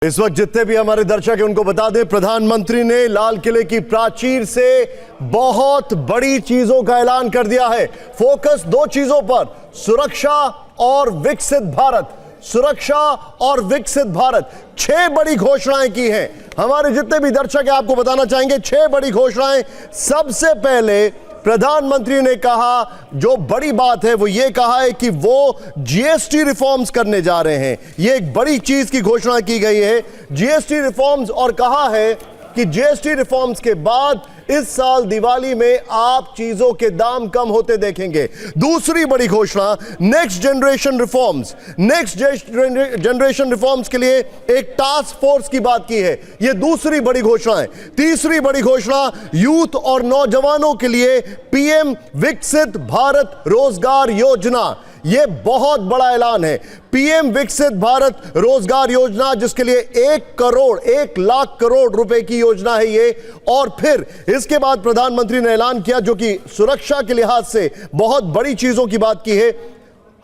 इस वक्त जितने भी हमारे दर्शक हैं उनको बता दें, प्रधानमंत्री ने लाल किले की प्राचीर से बहुत बड़ी चीजों का ऐलान कर दिया है। फोकस दो चीजों पर, सुरक्षा और विकसित भारत। सुरक्षा और विकसित भारत, 6 बड़ी घोषणाएं की हैं। हमारे जितने भी दर्शक हैं आपको बताना चाहेंगे 6 बड़ी घोषणाएं। सबसे पहले प्रधानमंत्री ने कहा, जो बड़ी बात है वो ये कहा है कि वो जीएसटी रिफॉर्म्स करने जा रहे हैं। ये एक बड़ी चीज की घोषणा की गई है, जीएसटी रिफॉर्म्स, और कहा है कि जीएसटी रिफॉर्म्स के बाद इस साल दिवाली में आप चीजों के दाम कम होते देखेंगे। दूसरी बड़ी घोषणा, next generation reforms. Next generation reforms के लिए एक टास्क फोर्स की बात की है, यह दूसरी बड़ी घोषणा है। तीसरी बड़ी घोषणा, यूथ और नौजवानों के लिए पीएम विकसित भारत रोजगार योजना। यह बहुत बड़ा ऐलान है, पीएम विकसित भारत रोजगार योजना, जिसके लिए 1 लाख करोड़ रुपए की योजना है ये। और फिर इसके बाद प्रधानमंत्री ने ऐलान किया, जो कि सुरक्षा के लिहाज से बहुत बड़ी चीजों की बात की है,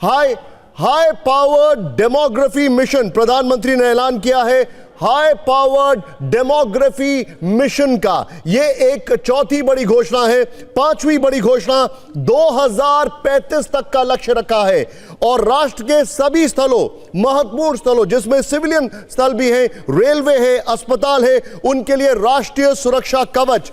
हाई पावर्ड डेमोग्राफी मिशन। प्रधानमंत्री ने ऐलान किया है हाई पावर्ड डेमोग्राफी मिशन का। यह एक चौथी बड़ी घोषणा है। पांचवी बड़ी घोषणा, 2035 तक का लक्ष्य रखा है और राष्ट्र के सभी स्थलों, महत्वपूर्ण स्थलों जिसमें सिविलियन स्थल भी हैं, रेलवे है, अस्पताल है, उनके लिए राष्ट्रीय सुरक्षा कवच।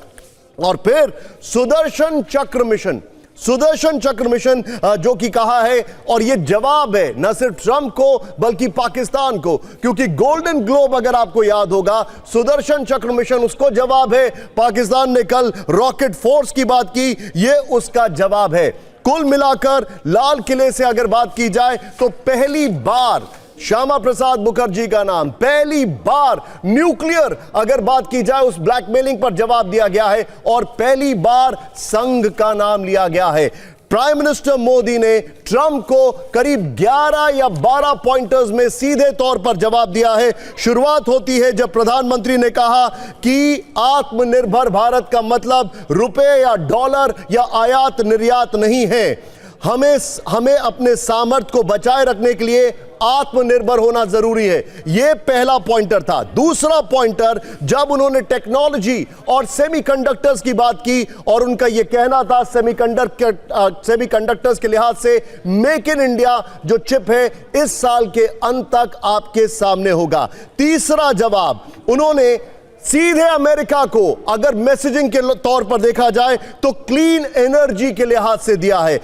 और फिर सुदर्शन चक्र मिशन, सुदर्शन चक्र मिशन, जो कि कहा है, और यह जवाब है न सिर्फ ट्रंप को बल्कि पाकिस्तान को, क्योंकि गोल्डन ग्लोब अगर आपको याद होगा, सुदर्शन चक्र मिशन उसको जवाब है। पाकिस्तान ने कल रॉकेट फोर्स की बात की, यह उसका जवाब है। कुल मिलाकर लाल किले से अगर बात की जाए तो पहली बार श्यामा प्रसाद मुखर्जी का नाम, पहली बार न्यूक्लियर अगर बात की जाए उस ब्लैकमेलिंग पर जवाब दिया गया है, और पहली बार संघ का नाम लिया गया है। प्राइम मिनिस्टर मोदी ने ट्रंप को करीब 11 या 12 पॉइंटर्स में सीधे तौर पर जवाब दिया है। शुरुआत होती है जब प्रधानमंत्री ने कहा कि आत्मनिर्भर भारत का मतलब रुपए या डॉलर या आयात निर्यात नहीं है, हमें अपने सामर्थ्य को बचाए रखने के लिए आत्मनिर्भर होना जरूरी है। यह पहला पॉइंटर था। दूसरा पॉइंटर, जब उन्होंने टेक्नोलॉजी और सेमीकंडक्टर्स की बात की, और उनका यह कहना था सेमीकंडक्टर्स के लिहाज से मेक इन इंडिया जो चिप है इस साल के अंत तक आपके सामने होगा। तीसरा जवाब उन्होंने सीधे अमेरिका को अगर मैसेजिंग के तौर पर देखा जाए तो क्लीन एनर्जी के लिहाज से दिया है।